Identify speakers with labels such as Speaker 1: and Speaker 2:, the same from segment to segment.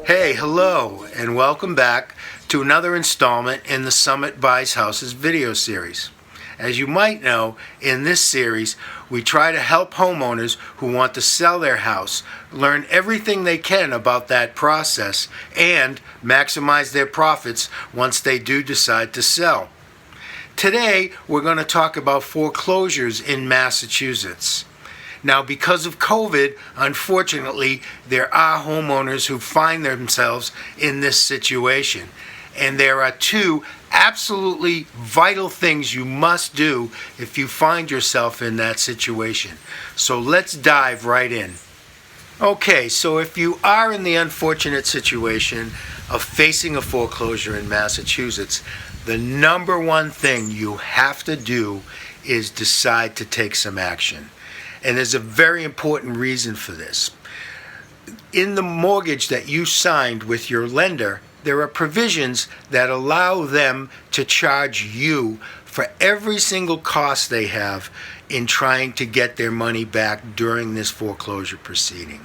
Speaker 1: Hey, hello, and welcome back to another installment in the Summit Buys Houses video series. As you might know, in this series, we try to help homeowners who want to sell their house learn everything they can about that process and maximize their profits once they do decide to sell. Today, we're going to talk about foreclosures in Massachusetts. Now, because of COVID, unfortunately, there are homeowners who find themselves in this situation. And there are two absolutely vital things you must do if you find yourself in that situation. So let's dive right in. Okay, so if you are in the unfortunate situation of facing a foreclosure in Massachusetts, the number one thing you have to do is decide to take some action. And there's a very important reason for this. In the mortgage that you signed with your lender, there are provisions that allow them to charge you for every single cost they have in trying to get their money back during this foreclosure proceeding.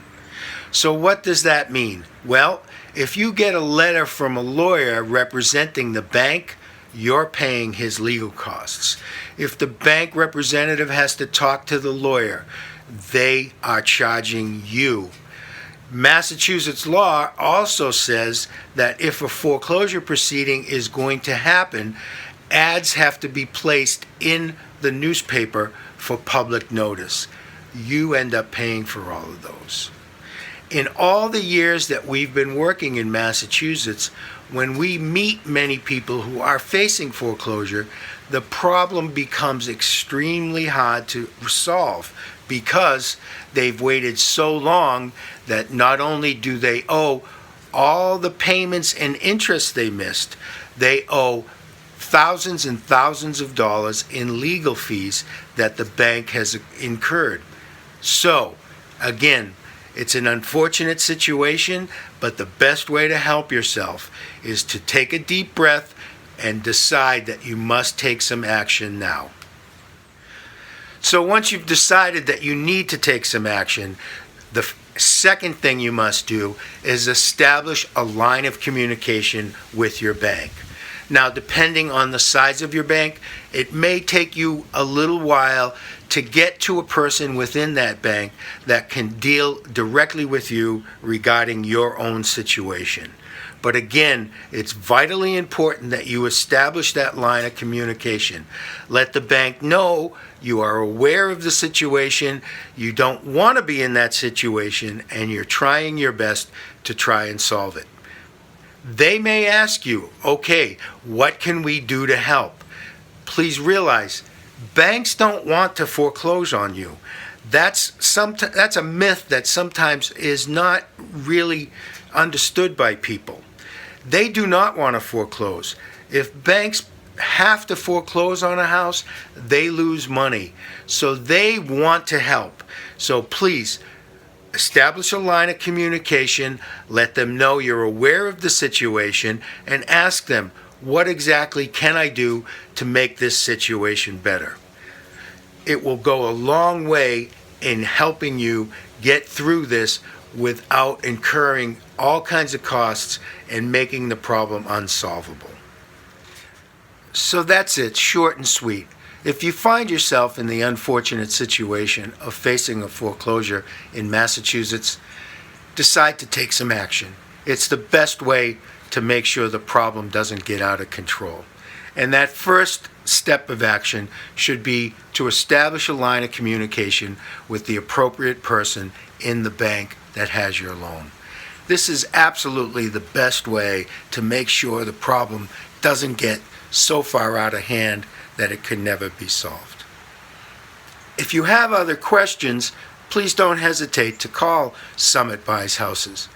Speaker 1: So what does that mean? Well, if you get a letter from a lawyer representing the bank, you're paying his legal costs. If the bank representative has to talk to the lawyer, they are charging you. Massachusetts law also says that if a foreclosure proceeding is going to happen, ads have to be placed in the newspaper for public notice. You end up paying for all of those. In all the years that we've been working in Massachusetts, when we meet many people who are facing foreclosure, the problem becomes extremely hard to solve because they've waited so long that not only do they owe all the payments and interest they missed, they owe thousands and thousands of dollars in legal fees that the bank has incurred. So, again, it's an unfortunate situation, but the best way to help yourself is to take a deep breath and decide that you must take some action now. So once you've decided that you need to take some action, the second thing you must do is establish a line of communication with your bank. Now, depending on the size of your bank, it may take you a little while to get to a person within that bank that can deal directly with you regarding your own situation. But again, it's vitally important that you establish that line of communication. Let the bank know you are aware of the situation, you don't want to be in that situation, and you're trying your best to try and solve it. They may ask you, okay, what can we do to help? Please realize, banks don't want to foreclose on you. That's a myth that sometimes is not really understood by people. They do not want to foreclose. If banks have to foreclose on a house, they lose money. So they want to help. So please, establish a line of communication, let them know you're aware of the situation, and ask them, what exactly can I do to make this situation better? It will go a long way in helping you get through this without incurring all kinds of costs and making the problem unsolvable. So that's it, short and sweet. If you find yourself in the unfortunate situation of facing a foreclosure in Massachusetts, decide to take some action. It's the best way to make sure the problem doesn't get out of control. And that first step of action should be to establish a line of communication with the appropriate person in the bank that has your loan. This is absolutely the best way to make sure the problem doesn't get so far out of hand that it can never be solved. If you have other questions, please don't hesitate to call Summit Buys Houses.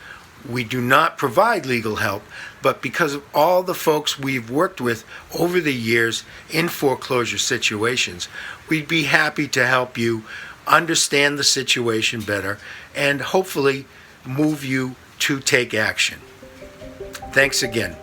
Speaker 1: We do not provide legal help, but because of all the folks we've worked with over the years in foreclosure situations, we'd be happy to help you understand the situation better and hopefully move you to take action. Thanks again.